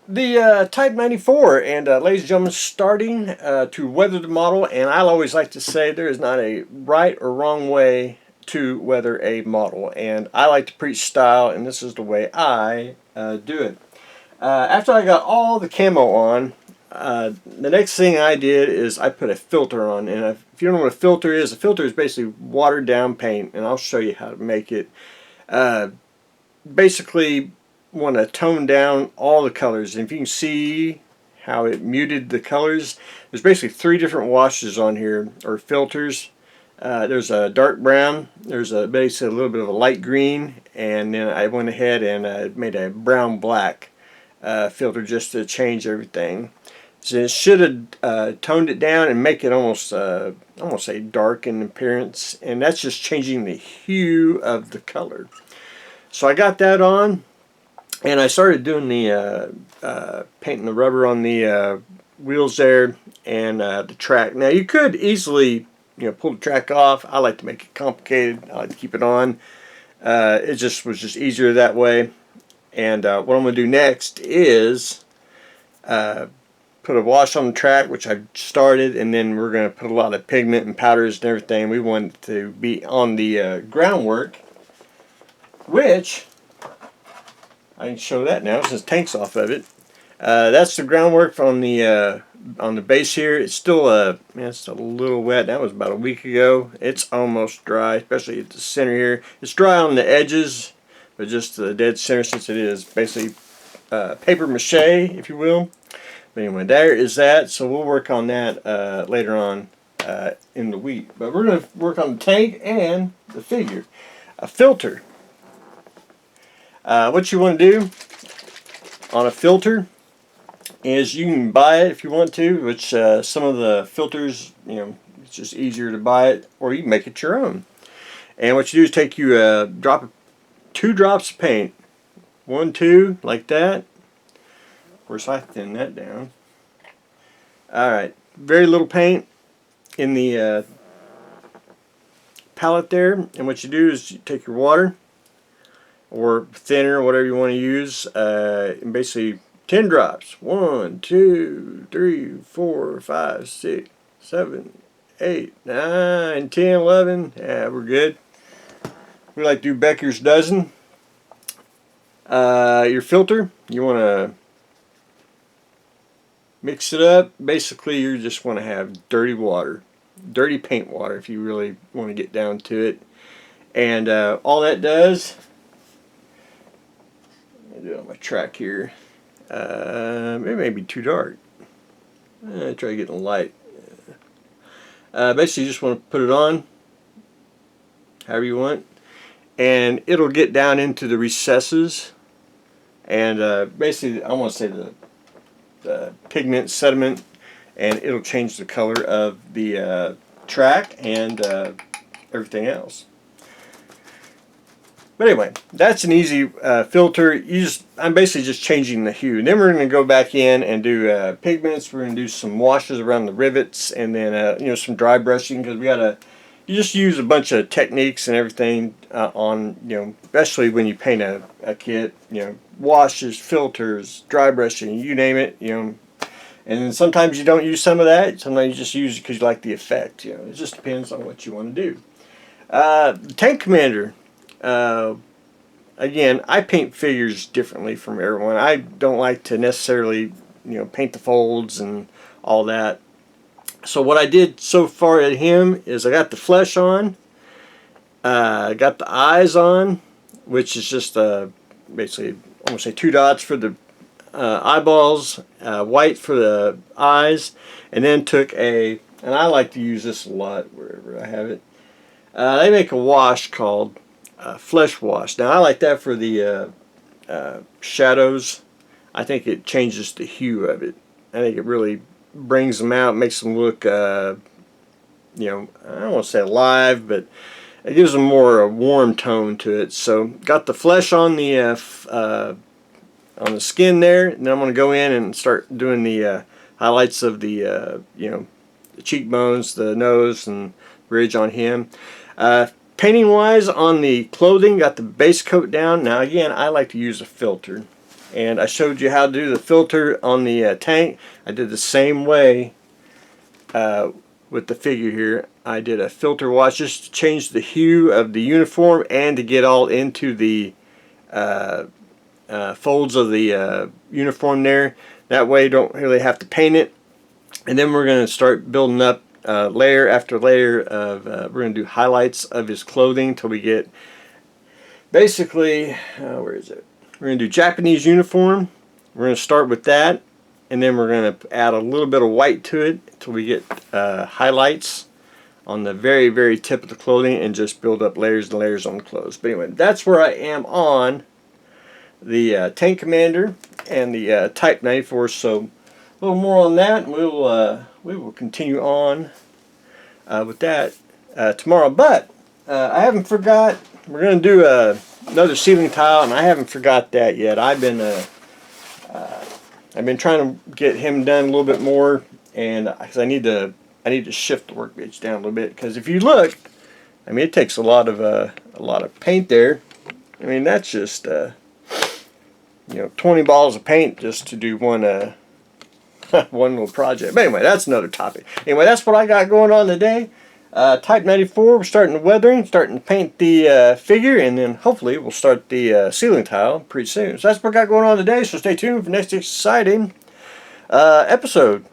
The Type 94, and ladies and gentlemen, starting to weather the model, and I always like to say there is not a right or wrong way to weather a model, and I like to preach style, and this is the way I do it. After I got all the camo on, the next thing I did is I put a filter on, and if you don't know what a filter is basically watered down paint, and I'll show you how to make it. Basically want to tone down all the colors, and if you can see how it muted the colors, there's basically three different washes on here, or filters. There's a dark brown, there's basically a little bit of a light green, and then I went ahead and made a brown black filter just to change everything. So it should have toned it down and make it almost say dark in appearance, and that's just changing the hue of the color. So I got that on, and I started doing the painting the rubber on the wheels there, and the track. Now you could easily pull the track off. I like to make it complicated. I like to keep it on. It just was just easier that way. And what I'm going to do next is put a wash on the track, which I've started, and then we're going to put a lot of pigment and powders and everything. We want it to be on the groundwork, which I can show that now since the tank's off of it. That's the groundwork on the base here. It's still it's a little wet. That was about a week ago. It's almost dry, especially at the center here. It's dry on the edges, but just the dead center, since it is basically paper mache, if you will. But anyway, there is that. So we'll work on that later on in the week. But we're going to work on the tank and the figure. A filter. What you want to do on a filter is you can buy it if you want to, which some of the filters, it's just easier to buy it, or you can make it your own. And what you do is take you two drops of paint, 1, 2, like that. Of course, I thin that down. Alright, very little paint in the palette there, and what you do is you take your water, or thinner, whatever you want to use, and basically 10 drops. 1, 2, 3, 4, 5, 6, 7, 8, 9, 10, 11. Yeah, we're good. We like to do Becker's dozen. Your filter, you want to mix it up. Basically, you just want to have dirty water, dirty paint water, if you really want to get down to it. And all that does, I'll do it on my track here. It may be too dark. Try getting a light. Basically, you just want to put it on however you want, and it'll get down into the recesses, and basically I want to say the pigment sediment, and it'll change the color of the track and everything else. But anyway, that's an easy filter. I'm basically just changing the hue. And then we're going to go back in and do pigments. We're going to do some washes around the rivets, and then some dry brushing, because you just use a bunch of techniques and everything on, especially when you paint a kit, washes, filters, dry brushing, you name it, And then sometimes you don't use some of that. Sometimes you just use it because you like the effect. It just depends on what you want to do. Tank Commander. Again, I paint figures differently from everyone. I don't like to necessarily, paint the folds and all that. So what I did so far at him is I got the flesh on, got the eyes on, which is just basically, I'm going to say 2 dots for the eyeballs, white for the eyes, and then took and I like to use this a lot wherever I have it. They make a wash called flesh wash. Now I like that for the shadows. I think it changes the hue of it. I think it really brings them out, makes them look, I don't want to say alive, but it gives them more a warm tone to it. So got the flesh on the skin there, and then I'm going to go in and start doing the highlights of the the cheekbones, the nose, and bridge on him. Painting wise on the clothing, got the base coat down. Now again, I like to use a filter. And I showed you how to do the filter on the tank. I did the same way with the figure here. I did a filter wash just to change the hue of the uniform and to get all into the folds of the uniform there. That way you don't really have to paint it. And then we're going to start building up layer after layer of, we're going to do highlights of his clothing till we get basically, where is it? We're going to do Japanese uniform. We're going to start with that, and then we're going to add a little bit of white to it until we get highlights on the very, very tip of the clothing, and just build up layers and layers on the clothes. But anyway, that's where I am on the Tank Commander and the Type 94. So a little more on that, and we will continue on with that tomorrow. But I haven't forgot. We're going to do another ceiling tile, and I haven't forgot that yet. I've been trying to get him done a little bit more, and because I need to shift the workbench down a little bit. Because if you look, I mean, it takes a lot of paint there. I mean, that's just 20 balls of paint just to do one one little project. But anyway, that's another topic. Anyway, that's what I got going on today. Type 94, we're starting the weathering, starting to paint the figure, and then hopefully we'll start the ceiling tile pretty soon. So that's what I got going on today, so stay tuned for the next exciting episode.